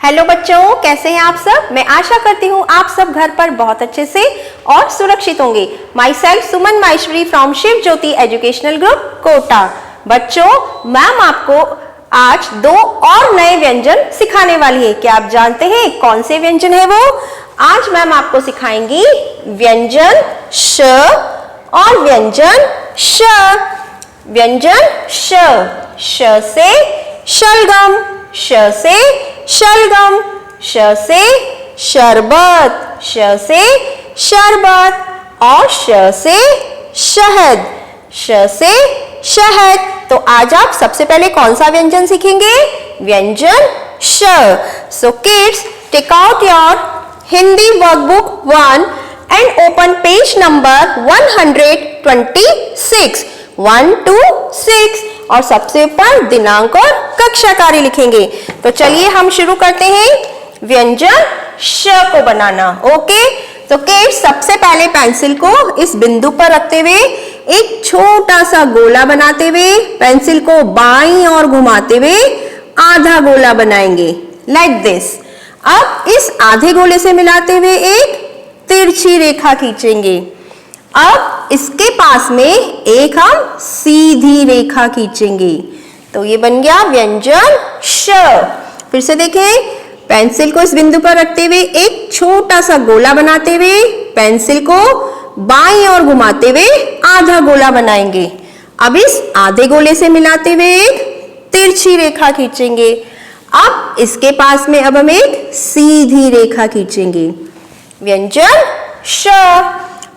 Hello बच्चों, कैसे हैं आप सब। मैं आशा करती हूँ आप सब घर पर बहुत अच्छे से और सुरक्षित होंगे। Myself Suman Maheshwari from Shiv Jyoti educational group Kota. बच्चों, मैम आपको आज दो और नए व्यंजन सिखाने वाली है। क्या आप जानते हैं कौन से व्यंजन है वो? आज मैम आपको सिखाएंगी व्यंजन श और व्यंजन श। व्यंजन श से शलगम, श से शलगम, श से शरबत, श से शरबत और श से शहद, श से शहद। तो आज आप सबसे पहले कौन सा व्यंजन सीखेंगे? व्यंजन श। So kids, take out your Hindi workbook 1 and open page number 126, 1 to 6 और सबसे ऊपर दिनांक और कक्षा कार्य लिखेंगे। तो चलिए हम शुरू करते हैं व्यंजन श को बनाना। ओके, तो किड्स सबसे पहले पेंसिल को इस बिंदु पर रखते हुए एक छोटा सा गोला बनाते हुए पेंसिल को बाईं ओर घुमाते हुए आधा गोला बनाएंगे लाइक दिस। अब इस आधे गोले से मिलाते हुए एक तिरछी रेखा खींचेंगे। अब इसके पास में एक हम सीधी रेखा खींचेंगे। तो ये बन गया व्यंजन श। फिर से देखें, पेंसिल को इस बिंदु पर रखते हुए एक छोटा सा गोला बनाते हुए पेंसिल को बाईं ओर घुमाते हुए आधा गोला बनाएंगे। अब इस आधे गोले से मिलाते हुए एक तिरछी रेखा खींचेंगे। अब इसके पास में अब हम एक सीधी रेखा खींचेंगे। व्यंजन श।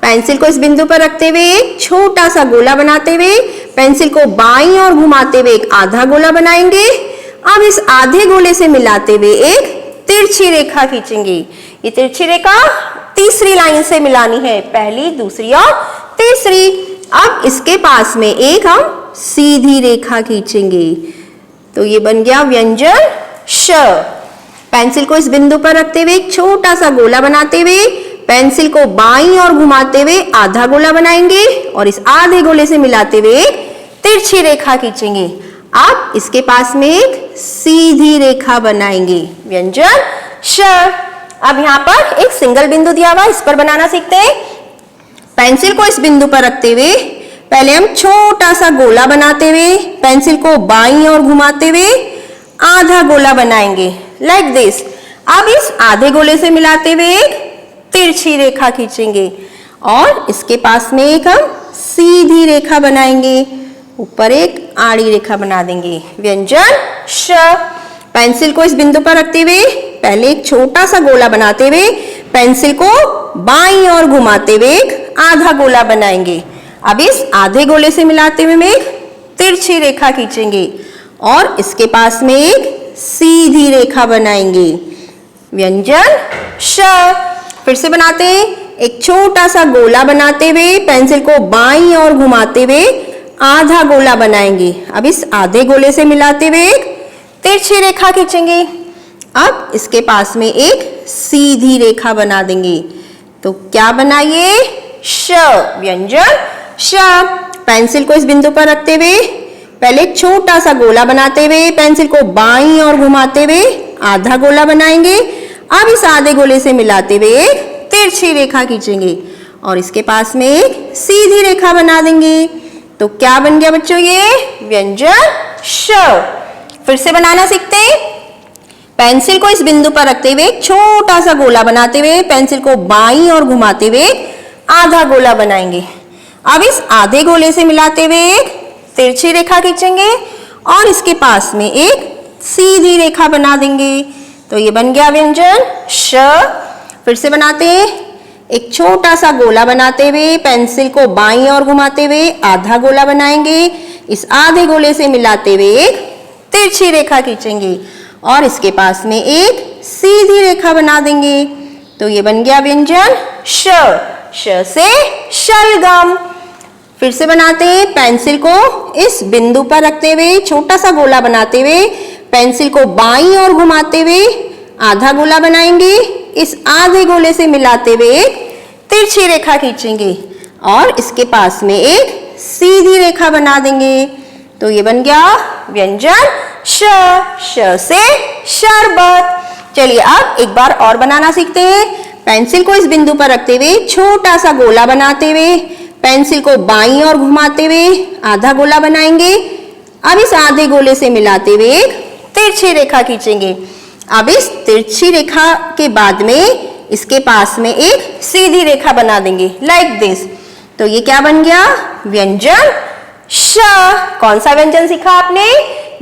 पेंसिल को इस बिंदु पर रखते हुए एक छोटा सा गोला बनाते हुए पेंसिल को बाईं ओर घुमाते हुए एक आधा गोला बनाएंगे। अब इस आधे गोले से मिलाते हुए एक तिरछी रेखा खींचेंगे। ये तिरछी रेखा तीसरी लाइन से मिलानी है, पहली, दूसरी और तीसरी। अब इसके पास में एक हम सीधी रेखा खींचेंगे। तो ये बन गया व्यंजन श। पेंसिल को इस बिंदु पर रखते हुए एक छोटा सा गोला बनाते हुए पेंसिल को बाईं ओर घुमाते हुए आधा गोला बनाएंगे और इस आधे गोले से मिलाते हुए एक तिरछी रेखा खींचेंगे। अब इसके पास में एक सीधी रेखा बनाएंगे। व्यंजन श। अब यहाँ पर एक सिंगल बिंदु दिया हुआ, इस पर बनाना सीखते हैं। पेंसिल को इस बिंदु पर रखते हुए पहले हम छोटा सा गोला बनाते हुए पेंसिल को बाईं ओर घुमाते हुए आधा गोला बनाएंगे लाइक दिस। अब इस आधे गोले से मिलाते हुए एक तिरछी रेखा खींचेंगे और इसके पास में एक हम सीधी रेखा बनाएंगे, ऊपर एक आड़ी रेखा बना देंगे। व्यंजन श। पेंसिल को इस बिंदु पर रखते हुए पहले एक छोटा सा गोला बनाते हुए पेंसिल को बाईं ओर घुमाते हुए एक आधा गोला बनाएंगे। अब इस आधे गोले से मिलाते हुए में एक तिरछी रेखा खींचेंगे और इसके पास में एक सीधी रेखा बनाएंगे। व्यंजन श। फिर से बनाते हैं, एक छोटा सा गोला बनाते हुए पेंसिल को बाईं ओर घुमाते हुए आधा गोला बनाएंगे। अब इस आधे गोले से मिलाते हुए एक तिरछी रेखा खींचेंगे। अब इसके पास में एक सीधी रेखा बना देंगे। तो क्या बनाइए? श। व्यंजन श। पेंसिल को इस बिंदु पर रखते हुए पहले एक छोटा सा गोला बनाते हुए पेंसिल को बाईं ओर घुमाते हुए आधा गोला बनाएंगे। अब इस आधे गोले से मिलाते हुए एक तिरछी रेखा खींचेंगे और इसके पास में एक सीधी रेखा बना देंगे। तो क्या बन गया बच्चों? ये व्यंजन श। फिर से बनाना सीखते हैं। पेंसिल को इस बिंदु पर रखते हुए एक छोटा सा गोला बनाते हुए पेंसिल को बाईं ओर घुमाते हुए आधा गोला बनाएंगे। अब इस आधे गोले से मिलाते हुए एक तिरछी रेखा खींचेंगे और इसके पास में एक सीधी रेखा बना देंगे। तो ये बन गया व्यंजन श। फिर से बनाते हैं, एक छोटा सा गोला बनाते हुए पेंसिल को बाईं ओर घुमाते हुए आधा गोला बनाएंगे। इस आधे गोले से मिलाते हुए एक तिरछी रेखा खींचेंगे और इसके पास में एक सीधी रेखा बना देंगे। तो ये बन गया व्यंजन श। श से शलगम। फिर से बनाते हैं, पेंसिल को इस बिंदु पर रखते हुए छोटा सा गोला बनाते हुए पेंसिल को बाईं ओर घुमाते हुए आधा गोला बनाएंगे। इस आधे गोले से मिलाते हुए एक तिरछी रेखा खींचेंगे और इसके पास में एक सीधी रेखा बना देंगे। तो ये बन गया व्यंजन श। श से शरबत। चलिए अब एक बार और बनाना सीखते हैं। पेंसिल को इस बिंदु पर रखते हुए छोटा सा गोला बनाते हुए पेंसिल को बाईं ओर घुमाते हुए आधा गोला बनाएंगे। अब इस आधे गोले से मिलाते हुए एक तिरछी रेखा खींचेंगे। अब इस तिरछी रेखा के बाद में इसके पास में एक सीधी रेखा बना देंगे लाइक दिस। तो ये क्या बन गया? व्यंजन श। कौन सा व्यंजन सीखा आपने?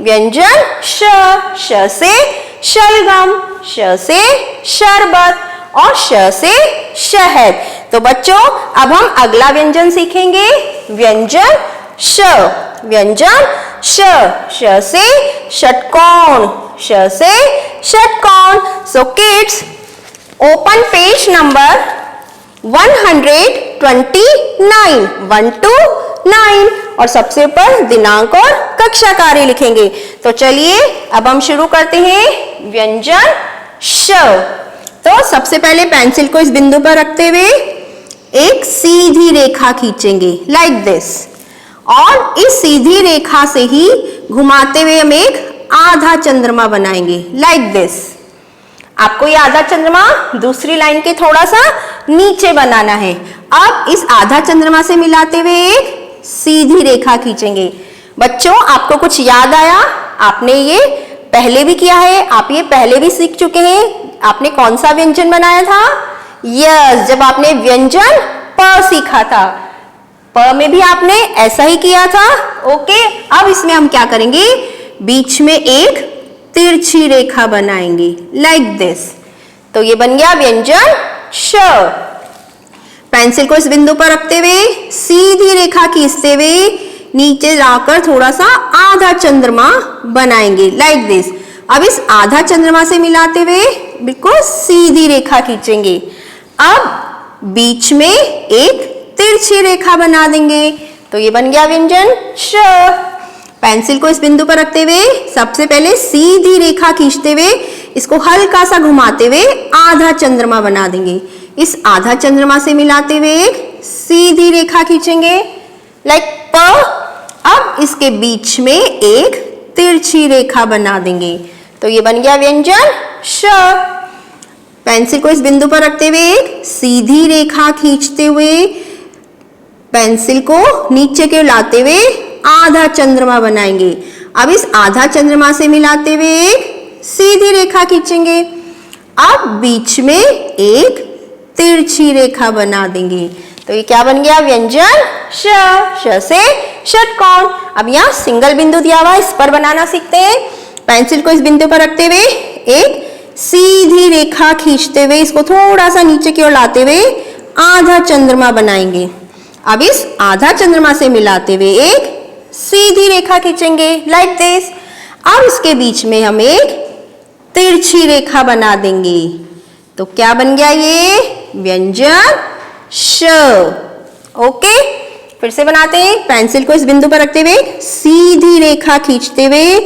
व्यंजन श। श से शलगम, श से शरबत और श से शहद। तो बच्चों अब हम अगला व्यंजन सीखेंगे, व्यंजन श। व्यंजन श। श से षटकोण, श से षटकोण। So kids open page number 129, 129 और सबसे ऊपर दिनांक और कक्षा कार्य लिखेंगे। तो चलिए अब हम शुरू करते हैं व्यंजन श। तो सबसे पहले पेंसिल को इस बिंदु पर रखते हुए एक सीधी रेखा खींचेंगे लाइक दिस और इस सीधी रेखा से ही घुमाते हुए हम एक आधा चंद्रमा बनाएंगे लाइक दिस। आपको ये आधा चंद्रमा दूसरी लाइन के थोड़ा सा नीचे बनाना है। अब इस आधा चंद्रमा से मिलाते हुए एक सीधी रेखा खींचेंगे। बच्चों आपको कुछ याद आया? आपने ये पहले भी किया है, आप ये पहले भी सीख चुके हैं। आपने कौन सा व्यंजन बनाया था? यस, जब आपने व्यंजन प सीखा था, प में भी आपने ऐसा ही किया था। ओके, अब इसमें हम क्या करेंगे? बीच में एक तिरछी रेखा बनाएंगे लाइक दिस। तो ये बन गया व्यंजन श। पेंसिल को इस बिंदु पर रखते हुए सीधी रेखा खींचते हुए नीचे जाकर थोड़ा सा आधा चंद्रमा बनाएंगे लाइक दिस। अब इस आधा चंद्रमा से मिलाते हुए बिल्कुल सीधी रेखा खींचेंगे। अब बीच में एक तिरछी रेखा बना देंगे। तो ये बन गया व्यंजन श। पेंसिल को इस बिंदु पर रखते हुए सबसे पहले सीधी रेखा खींचते हुए इसको हल्का सा घुमाते हुए आधा चंद्रमा बना देंगे। इस आधा चंद्रमा से मिलाते हुए एक सीधी रेखा खींचेंगे लाइक प। अब इसके बीच में एक तिरछी रेखा बना देंगे। तो ये बन गया व्यंजन श। पेंसिल को इस बिंदु पर रखते हुए एक सीधी रेखा खींचते हुए पेंसिल को नीचे की ओर लाते हुए आधा चंद्रमा बनाएंगे। अब इस आधा चंद्रमा से मिलाते हुए एक सीधी रेखा खींचेंगे। अब बीच में एक तिरछी रेखा बना देंगे। तो ये क्या बन गया? व्यंजन श। श से षटकोण। अब यहाँ सिंगल बिंदु दिया हुआ है, इस पर बनाना सीखते हैं। पेंसिल को इस बिंदु पर रखते हुए एक सीधी रेखा खींचते हुए इसको थोड़ा सा नीचे की ओर लाते हुए आधा चंद्रमा बनाएंगे। अब इस आधा चंद्रमा से मिलाते हुए एक सीधी रेखा खींचेंगे लाइक दिस। अब इसके बीच में हम एक तिरछी रेखा बना देंगे। तो क्या बन गया? ये व्यंजन श। ओके, फिर से बनाते हैं। पेंसिल को इस बिंदु पर रखते हुए सीधी रेखा खींचते हुए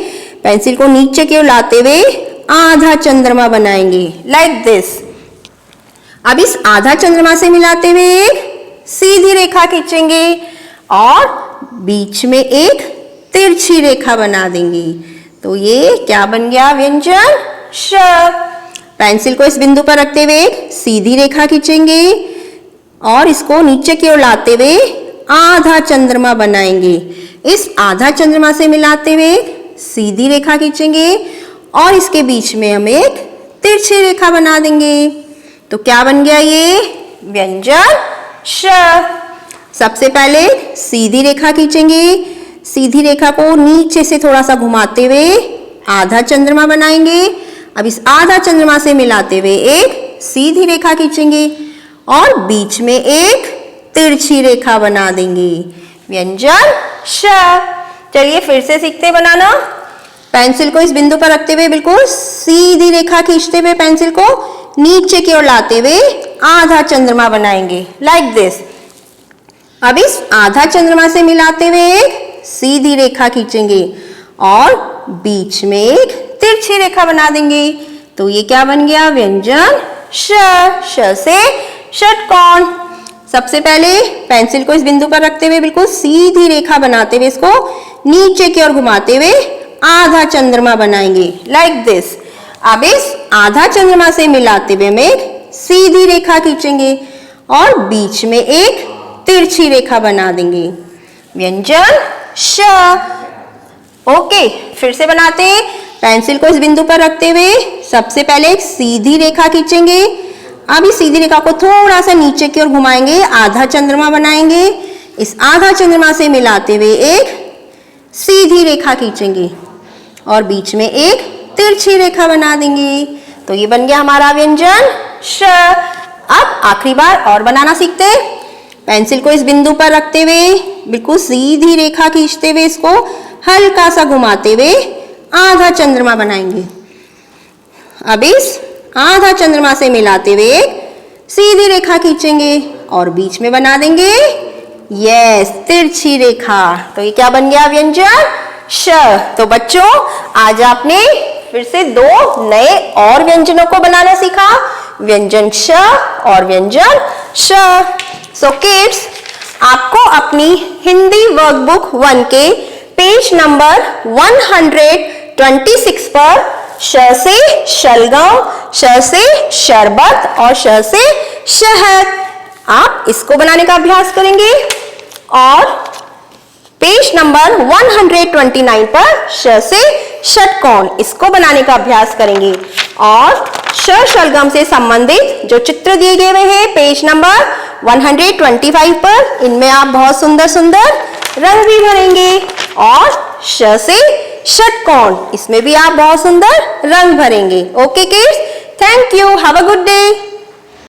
पेंसिल को नीचे की ओर लाते हुए आधा चंद्रमा बनाएंगे लाइक दिस। अब इस आधा चंद्रमा से मिलाते हुए एक सीधी रेखा खींचेंगे और बीच में एक तिरछी रेखा बना देंगे। तो ये क्या बन गया? व्यंजन श। पेंसिल को इस बिंदु पर रखते हुए एक सीधी रेखा खींचेंगे और इसको नीचे की ओर लाते हुए आधा चंद्रमा बनाएंगे। इस आधा चंद्रमा से मिलाते हुए सीधी रेखा खींचेंगे और इसके बीच में हम एक तिरछी रेखा बना देंगे। तो क्या बन गया? ये व्यंजन श। सबसे पहले सीधी रेखा खींचेंगे, सीधी रेखा को नीचे से थोड़ा सा घुमाते हुए आधा चंद्रमा बनाएंगे। अब इस आधा चंद्रमा से मिलाते हुए एक सीधी रेखा खींचेंगे और बीच में एक तिरछी रेखा बना देंगे। व्यंजन श। चलिए फिर से सीखते बनाना। पेंसिल को इस बिंदु पर रखते हुए बिल्कुल सीधी रेखा खींचते हुए पेंसिल को नीचे की ओर लाते हुए आधा चंद्रमा बनाएंगे लाइक दिस। अब इस आधा चंद्रमा से मिलाते हुए एक सीधी रेखा खींचेंगे और बीच में एक तिरछी रेखा बना देंगे। तो ये क्या बन गया? व्यंजन श। श से षटकोण। सबसे पहले पेंसिल को इस बिंदु पर रखते हुए बिल्कुल सीधी रेखा बनाते हुए इसको नीचे की ओर घुमाते हुए आधा चंद्रमा बनाएंगे लाइक दिस। अब इस आधा चंद्रमा से मिलाते हुए हम एक सीधी रेखा खींचेंगे और बीच में एक तिरछी रेखा बना देंगे। व्यंजन श। ओके, फिर से बनाते हैं। पेंसिल को इस बिंदु पर रखते हुए सबसे पहले एक सीधी रेखा खींचेंगे। अब इस सीधी रेखा को थोड़ा सा नीचे की ओर घुमाएंगे, आधा चंद्रमा बनाएंगे। इस आधा चंद्रमा से मिलाते हुए एक सीधी रेखा खींचेंगे और बीच में एक तिरछी रेखा बना देंगे। तो ये बन गया हमारा व्यंजन श। अब आखिरी बार और बनाना सीखते हैं। पेंसिल को इस बिंदु पर रखते हुए बिल्कुल सीधी रेखा खींचते हुए इसको हल्का सा घुमाते हुए आधा चंद्रमा बनाएंगे। अब इस आधा चंद्रमा से मिलाते हुए एक सीधी रेखा खींचेंगे और बीच में बना देंगे यस तिरछी रेखा। तो ये क्या बन गया व्यंजन श। तो बच्चों आज आपने फिर से दो नए और व्यंजनों को बनाना सीखा, व्यंजन श और व्यंजन श। सो किड्स, आपको अपनी हिंदी वर्कबुक 1 के पेज नंबर 126 पर श से शलगम, श से शरबत और ष से शहद, आप इसको बनाने का अभ्यास करेंगे। और पेज नंबर 129 पर श से षटकोण, इसको बनाने का अभ्यास करेंगे। और श शलगम से संबंधित जो चित्र दिए गए हुए हैं पेज नंबर 125 पर, इनमें आप बहुत सुंदर सुंदर रंग भी भरेंगे। और श से षटकोण, इसमें भी आप बहुत सुंदर रंग भरेंगे। Okay kids, thank you, have a good day.